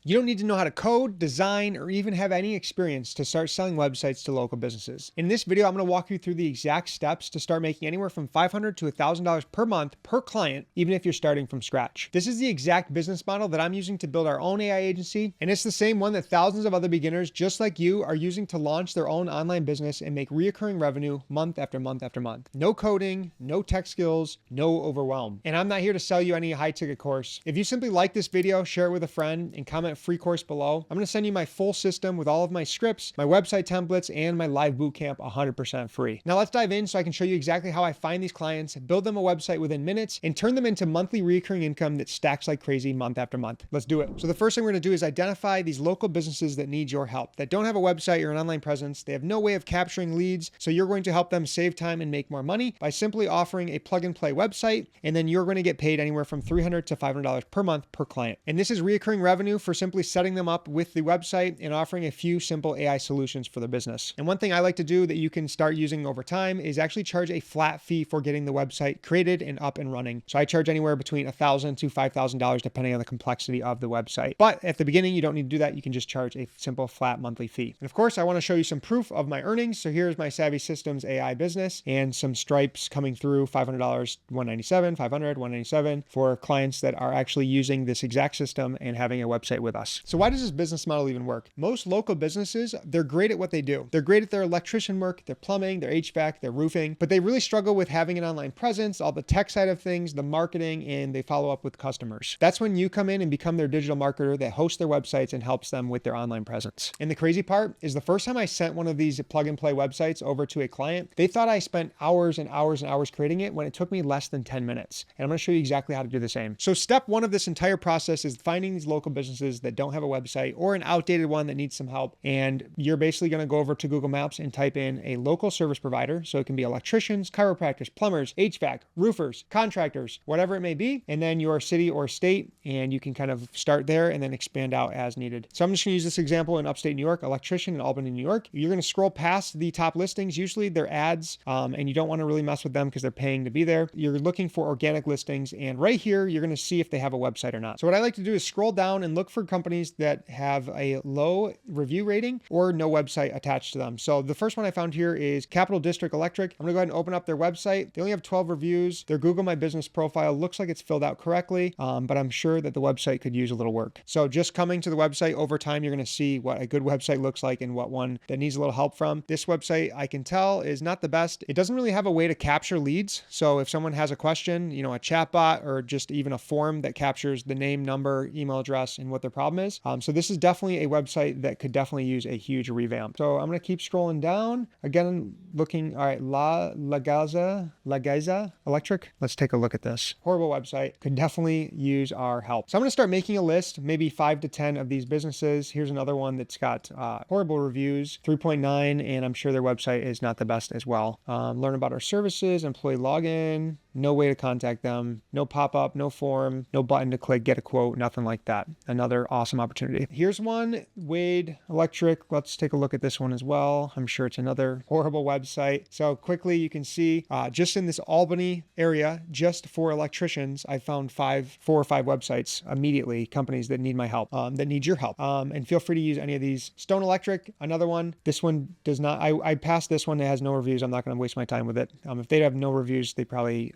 You don't need to know how to code, design, or even have any experience to start selling websites to local businesses. In this video, I'm going to walk you through the exact steps to start making anywhere from $500 to $1,000 per month per client, even if you're starting from scratch. This is the exact business model that I'm using to build our own AI agency, and it's the same one that thousands of other beginners just like you are using to launch their own online business and make recurring revenue month after month after month. No coding, no tech skills, no overwhelm. And I'm not here to sell you any high-ticket course. If you simply like this video, share it with a friend and comment free course below. I'm going to send you my full system with all of my scripts, my website templates, and my live bootcamp 100% free. Now let's dive in so I can show you exactly how I find these clients, build them a website within minutes, and turn them into monthly recurring income that stacks like crazy month after month. Let's do it. So the first thing we're going to do is identify these local businesses that need your help, that don't have a website or an online presence. They have no way of capturing leads. So you're going to help them save time and make more money by simply offering a plug and play website. And then you're going to get paid anywhere from $300 to $500 per month per client. And this is recurring revenue for simply setting them up with the website and offering a few simple AI solutions for their business. And one thing I like to do that you can start using over time is actually charge a flat fee for getting the website created and up and running. So I charge anywhere between $1,000 to $5,000 depending on the complexity of the website. But at the beginning, you don't need to do that. You can just charge a simple flat monthly fee. And of course, I want to show you some proof of my earnings. So here's my Savvy Systems AI business and some stripes coming through: $500, $197, $500, $197 for clients that are actually using this exact system and having a website with us. So why does this business model even work? Most local businesses, they're great at what they do. They're great at their electrician work, their plumbing, their HVAC, their roofing, but they really struggle with having an online presence, all the tech side of things, the marketing, and they follow up with customers. That's when you come in and become their digital marketer that hosts their websites and helps them with their online presence. And the crazy part is the first time I sent one of these plug and play websites over to a client, they thought I spent hours and hours and hours creating it when it took me less than 10 minutes. And I'm going to show you exactly how to do the same. So step one of this entire process is finding these local businesses that don't have a website or an outdated one that needs some help. And you're basically going to go over to Google Maps and type in a local service provider. So it can be electricians, chiropractors, plumbers, HVAC, roofers, contractors, whatever it may be. And then your city or state, and you can kind of start there and then expand out as needed. So I'm just going to use this example in upstate New York, electrician in Albany, New York. You're going to scroll past the top listings. Usually they're ads, and you don't want to really mess with them because they're paying to be there. You're looking for organic listings. And right here, you're going to see if they have a website or not. So what I like to do is scroll down and look for companies that have a low review rating or no website attached to them. So the first one I found here is Capital District Electric. I'm going to go ahead and open up their website. They only have 12 reviews. Their Google My Business profile looks like it's filled out correctly, but I'm sure that the website could use a little work. So just coming to the website over time, you're going to see what a good website looks like and what one that needs a little help from. This website, I can tell, is not the best. It doesn't really have a way to capture leads. So if someone has a question, a chatbot or just even a form that captures the name, number, email address, and what their problem is. So this is definitely a website that could definitely use a huge revamp. So I'm going to keep scrolling down. Again, looking, all right, La Gaiza Electric. Let's take a look at this. Horrible website. Could definitely use our help. So I'm going to start making a list, maybe 5 to 10 of these businesses. Here's another one that's got horrible reviews, 3.9, and I'm sure their website is not the best as well. Learn about our services, employee login, no way to contact them, no pop-up, no form, no button to click, get a quote, nothing like that. Another awesome opportunity. Here's one, Wade Electric. Let's take a look at this one as well. I'm sure it's another horrible website. So quickly you can see just in this Albany area, just for electricians, I found 4 or 5 websites immediately, companies that need my help, that need your help. And feel free to use any of these. Stone Electric, another one. This one does not, I passed this one that has no reviews. I'm not going to waste my time with it. If they have no reviews, they probably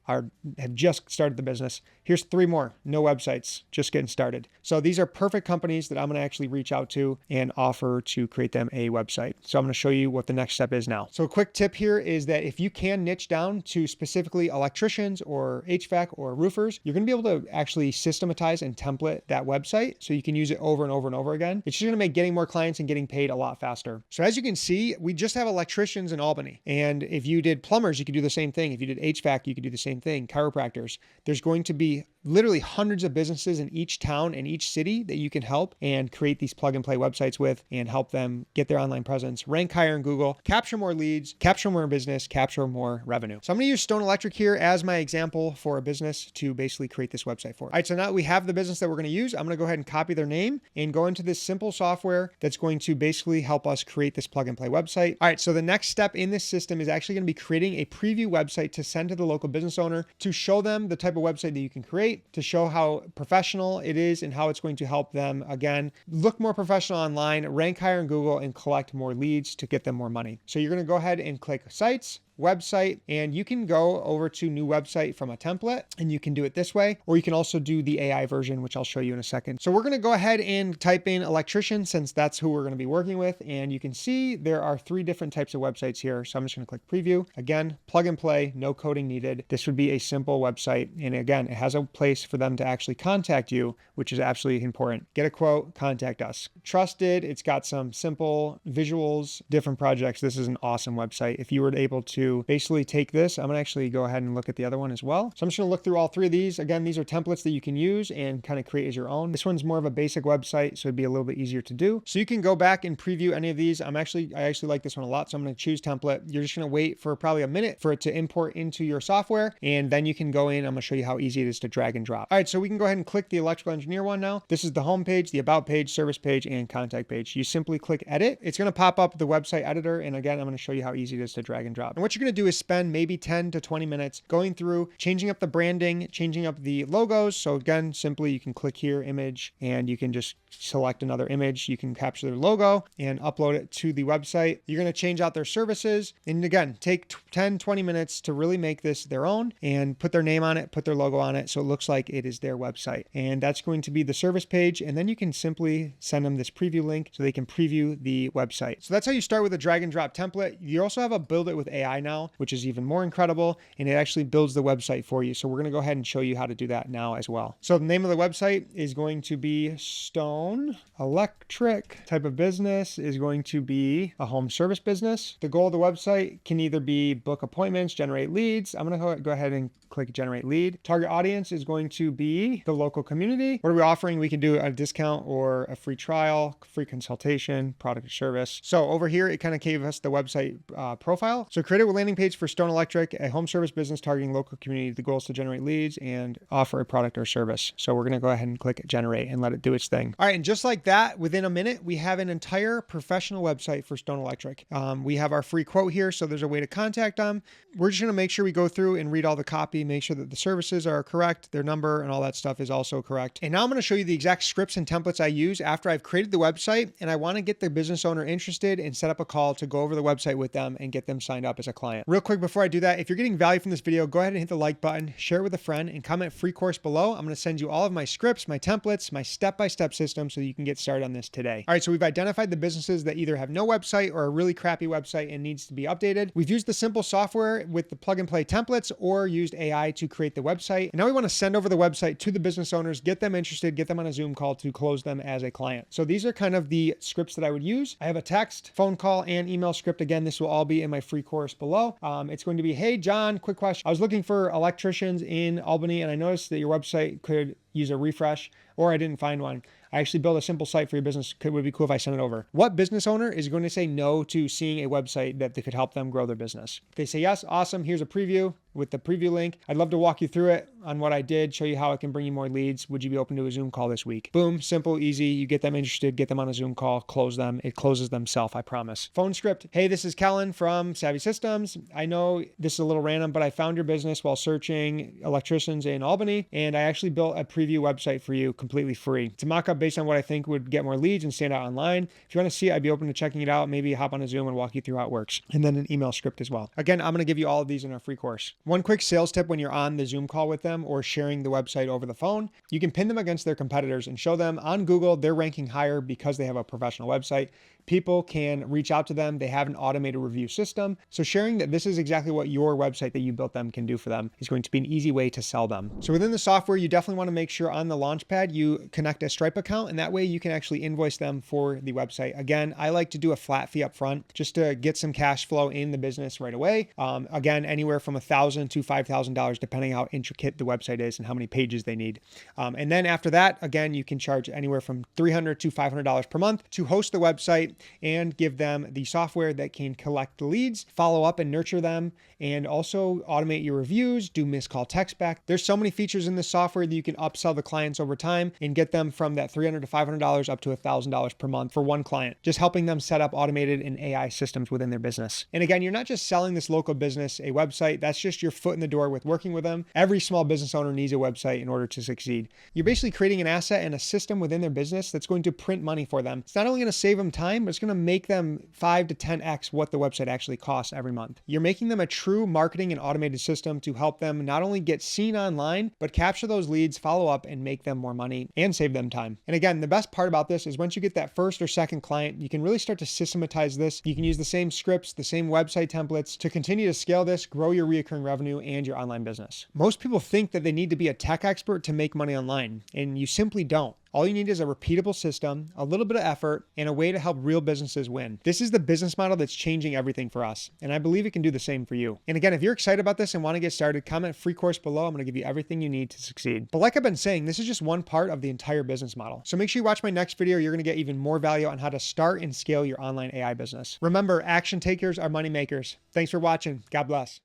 have just started the business. Here's 3 more, no websites, just getting started. So these are perfect companies that I'm going to actually reach out to and offer to create them a website. So I'm going to show you what the next step is now. So a quick tip here is that if you can niche down to specifically electricians or HVAC or roofers, you're going to be able to actually systematize and template that website so you can use it over and over and over again. It's just going to make getting more clients and getting paid a lot faster. So as you can see, we just have electricians in Albany. And if you did plumbers, you could do the same thing. If you did HVAC, you could do the same thing. Chiropractors. There's going to be literally hundreds of businesses in each town and each city that you can help and create these plug and play websites with and help them get their online presence, rank higher in Google, capture more leads, capture more business, capture more revenue. So I'm going to use Stone Electric here as my example for a business to basically create this website for. All right, so now we have the business that we're going to use. I'm going to go ahead and copy their name and go into this simple software that's going to basically help us create this plug and play website. All right, so the next step in this system is actually going to be creating a preview website to send to the local business owner owner to show them the type of website that you can create, to show how professional it is and how it's going to help them, again, look more professional online, rank higher in Google, and collect more leads to get them more money. So you're going to go ahead and click Sites, Website, and you can go over to New Website from a template, and you can do it this way, or you can also do the AI version, which I'll show you in a second. So we're going to go ahead and type in electrician, since that's who we're going to be working with. And you can see there are 3 different types of websites here. So I'm just going to click preview. Again, plug and play, no coding needed. This would be a simple website. And again, it has a place for them to actually contact you, which is absolutely important. Get a quote, contact us. Trusted. It's got some simple visuals, different projects. This is an awesome website. If you were able to basically take this, I'm going to actually go ahead and look at the other one as well. So I'm just going to look through all 3 of these. Again, these are templates that you can use and kind of create as your own. This one's more of a basic website, so it'd be a little bit easier to do. So you can go back and preview any of these. I actually like this one a lot. So I'm going to choose template. You're just going to wait for probably a minute for it to import into your software. And then you can go in. I'm going to show you how easy it is to drag and drop. All right. So we can go ahead and click the electrical engineer one now. This is the home page, the about page, service page, and contact page. You simply click edit. It's going to pop up the website editor. And again, I'm going to show you how easy it is to drag and drop. And what you're going to do is spend maybe 10 to 20 minutes going through, changing up the branding, changing up the logos. So again, simply you can click here, image, and you can just select another image. You can capture their logo and upload it to the website. You're going to change out their services. And again, take 10, 20 minutes to really make this their own and put their name on it, put their logo on it, so it looks like it is their website. And that's going to be the service page. And then you can simply send them this preview link so they can preview the website. So that's how you start with a drag and drop template. You also have a build it with AI now, which is even more incredible, and it actually builds the website for you. So we're going to go ahead and show you how to do that now as well. So the name of the website is going to be Stone Electric. Type of business is going to be a home service business. The goal of the website can either be book appointments, generate leads. I'm going to go ahead and click generate lead. Target audience is going to be the local community. What are we offering? We can do a discount or a free trial, free consultation, product or service. So over here, it kind of gave us the website profile. So create a landing page for Stone Electric, a home service business targeting local community. The goal is to generate leads and offer a product or service. So we're going to go ahead and click generate and let it do its thing. All right. And just like that, within a minute, we have an entire professional website for Stone Electric. We have our free quote here. So there's a way to contact them. We're just going to make sure we go through and read all the copy, make sure that the services are correct, their number and all that stuff is also correct. And now I'm going to show you the exact scripts and templates I use after I've created the website and I want to get the business owner interested and set up a call to go over the website with them and get them signed up as a client. Real quick before I do that, if you're getting value from this video, go ahead and hit the like button, share it with a friend, and comment free course below. I'm going to send you all of my scripts, my templates, my step-by-step system so you can get started on this today. All right, so we've identified the businesses that either have no website or a really crappy website and needs to be updated. We've used the simple software with the plug and play templates or used AI to create the website. And now we want to send over the website to the business owners, get them interested, get them on a Zoom call to close them as a client. So these are kind of the scripts that I would use. I have a text, phone call, and email script. Again, this will all be in my free course below. It's going to be, hey, John, quick question. I was looking for electricians in Albany and I noticed that your website could use a refresh, or I didn't find one. I actually built a simple site for your business. It would be cool if I sent it over. What business owner is going to say no to seeing a website that could help them grow their business? If they say yes, awesome. Here's a preview with the preview link. I'd love to walk you through it on what I did, show you how it can bring you more leads. Would you be open to a Zoom call this week? Boom, simple, easy. You get them interested, get them on a Zoom call, close them. It closes themselves, I promise. Phone script. Hey, this is Kelan from Savvy Systems. I know this is a little random, but I found your business while searching electricians in Albany, and I actually built a preview website for you completely free. It's a mock-up based on what I think would get more leads and stand out online. If you want to see it, I'd be open to checking it out. Maybe hop on a Zoom and walk you through how it works. And then an email script as well. Again, I'm going to give you all of these in our free course. One quick sales tip when you're on the Zoom call with them or sharing the website over the phone, you can pin them against their competitors and show them on Google they're ranking higher because they have a professional website. People can reach out to them. They have an automated review system. So sharing that this is exactly what your website that you built them can do for them is going to be an easy way to sell them. So within the software, you definitely want to make sure on the Launchpad, you connect a Stripe account, and that way you can actually invoice them for the website. Again, I like to do a flat fee up front just to get some cash flow in the business right away. Again, anywhere from $1,000 to $5,000, depending how intricate the website is and how many pages they need. And then after that, again, you can charge anywhere from $300 to $500 per month to host the website, client and give them the software that can collect the leads, follow up and nurture them, and also automate your reviews, do missed call text back. There's so many features in this software that you can upsell the clients over time and get them from that $300 to $500 up to $1,000 per month for one client, just helping them set up automated and AI systems within their business. And again, you're not just selling this local business a website. That's just your foot in the door with working with them. Every small business owner needs a website in order to succeed. You're basically creating an asset and a system within their business that's going to print money for them. It's not only going to save them time, but it's going to make them 5 to 10x what the website actually costs every month. You're making them a true marketing and automated system to help them not only get seen online, but capture those leads, follow up, and make them more money and save them time. And again, the best part about this is once you get that first or second client, you can really start to systematize this. You can use the same scripts, the same website templates to continue to scale this, grow your recurring revenue and your online business. Most people think that they need to be a tech expert to make money online, and you simply don't. All you need is a repeatable system, a little bit of effort, and a way to help real businesses win. This is the business model that's changing everything for us, and I believe it can do the same for you. And again, if you're excited about this and want to get started, comment free course below. I'm going to give you everything you need to succeed. But like I've been saying, this is just one part of the entire business model. So make sure you watch my next video. You're going to get even more value on how to start and scale your online AI business. Remember, action takers are money makers. Thanks for watching. God bless.